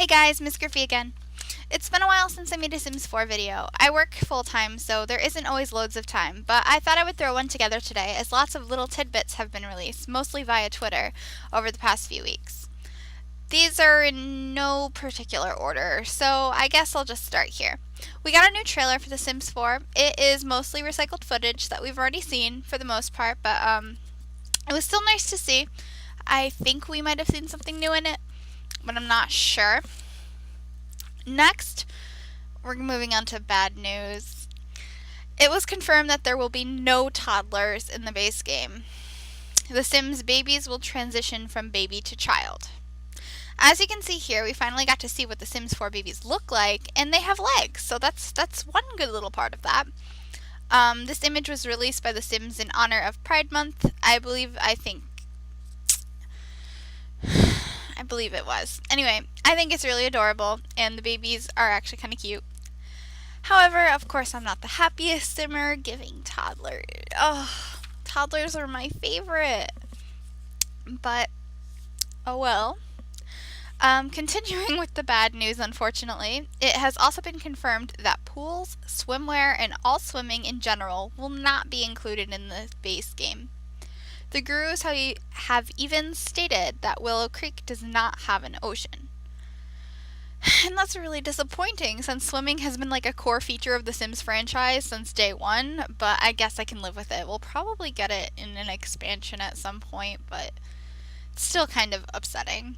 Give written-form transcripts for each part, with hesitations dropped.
guys, Miss Griffey again. It's been a while since I made a Sims 4 video. I work full-time, so there isn't always loads of time, but I thought I would throw one together today as lots of little tidbits have been released, mostly via Twitter, over the past few weeks. These are in no particular order, so I guess I'll just start here. We got a new trailer for The Sims 4. It is mostly recycled footage that we've already seen for the most part, but it was still nice to see. I think we might have seen something new in it, but I'm not sure. Next, we're moving on to bad news. It was confirmed that there will be no toddlers in the base game. The Sims babies will transition from baby to child. As you can see here, we finally got to see what the Sims 4 babies look like, and they have legs, so that's one good little part of that. This image was released by The Sims in honor of Pride Month. I believe it was. Anyway, I think it's really adorable, and the babies are actually kind of cute. However, of course, I'm not the happiest simmer giving toddlers. Oh, toddlers are my favorite. But, oh well. Continuing with the bad news, unfortunately, it has also been confirmed that pools, swimwear, and all swimming in general will not be included in the base game. The gurus have even stated that Willow Creek does not have an ocean. And that's really disappointing since swimming has been like a core feature of the Sims franchise since day one, but I guess I can live with it. We'll probably get it in an expansion at some point, but it's still kind of upsetting.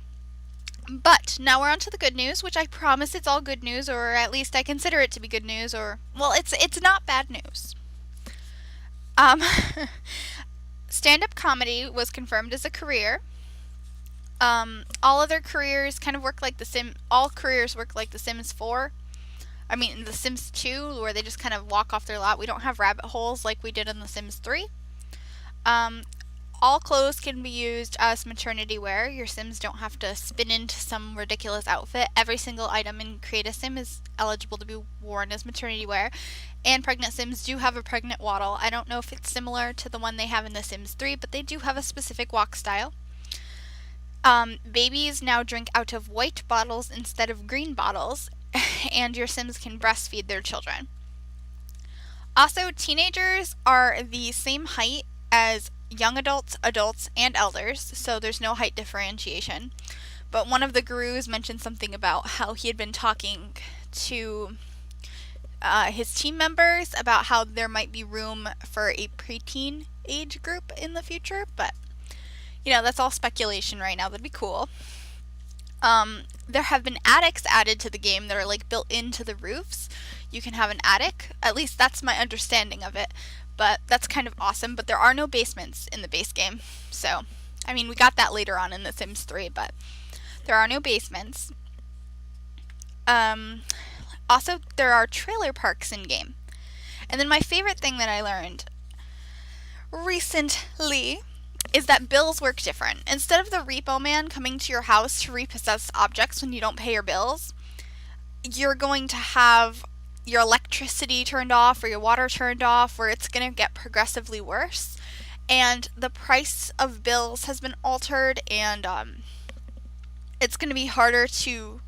But now we're on to the good news, which I promise it's all good news, or at least I consider it to be good news, or, well, it's not bad news. Stand-up comedy was confirmed as a career. All other careers kind of work like all careers work like The Sims 4. I mean, The Sims 2, where they just kind of walk off their lot. We don't have rabbit holes like we did in The Sims 3. All clothes can be used as maternity wear. Your Sims don't have to spin into some ridiculous outfit. Every single item in Create a Sim is eligible to be worn as maternity wear. And pregnant Sims do have a pregnant waddle. I don't know if it's similar to the one they have in The Sims 3, but they do have a specific walk style. Babies now drink out of white bottles instead of green bottles, and your Sims can breastfeed their children. Also, teenagers are the same height as young adults, and elders, so there's no height differentiation. But one of the gurus mentioned something about how he had been talking to his team members about how there might be room for a preteen age group in the future, but you know, that's all speculation right now. That'd be cool. There have been attics added to the game that are like built into the roofs. You can have an attic, at least that's my understanding of it, but that's kind of awesome. But there are no basements in the base game, so I mean, we got that later on in The Sims 3, but there are no basements. Also, there are trailer parks in game. And then my favorite thing that I learned recently is that bills work different. Instead of the repo man coming to your house to repossess objects when you don't pay your bills, you're going to have your electricity turned off or your water turned off, where it's going to get progressively worse. And the price of bills has been altered, and it's going to be harder to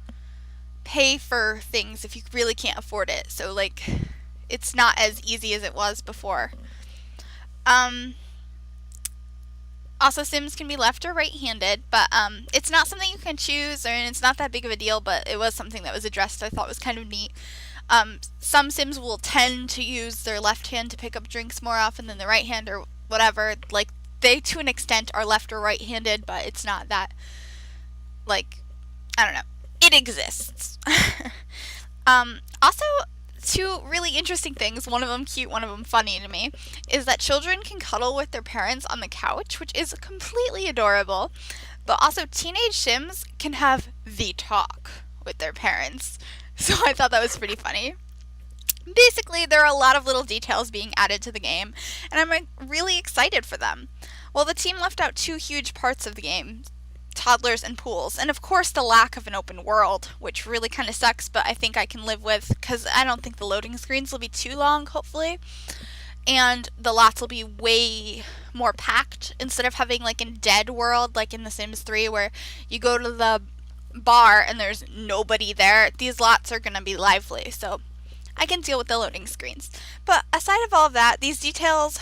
pay for things if you really can't afford it. So, like, it's not as easy as it was before. Also, Sims can be left or right-handed, but it's not something you can choose, and it's not that big of a deal, but it was something that was addressed I thought was kind of neat. Some Sims will tend to use their left hand to pick up drinks more often than the right hand, or whatever. Like, they, to an extent, are left or right-handed, but it's not that, like, I don't know. It exists. Also, two really interesting things, one of them cute, one of them funny to me, is that children can cuddle with their parents on the couch, which is completely adorable. But also, teenage Sims can have the talk with their parents. So I thought that was pretty funny. Basically, there are a lot of little details being added to the game, and I'm really excited for them. Well, the team left out two huge parts of the game: toddlers and pools, and of course the lack of an open world, which really kind of sucks, but I think I can live with, because I don't think the loading screens will be too long, hopefully, and the lots will be way more packed instead of having like a dead world like in The Sims 3, where you go to the bar and there's nobody there, these lots are going to be lively, so I can deal with the loading screens. But aside of all of that, these details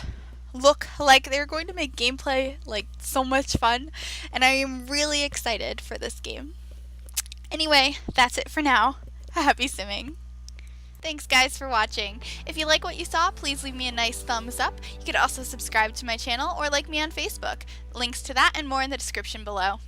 look like they're going to make gameplay like so much fun, and I am really excited for this game. Anyway, that's it for now. Happy simming. Thanks guys for watching. If you like what you saw, please leave me a nice thumbs up. You could also subscribe to my channel or like me on Facebook. Links to that and more in the description below.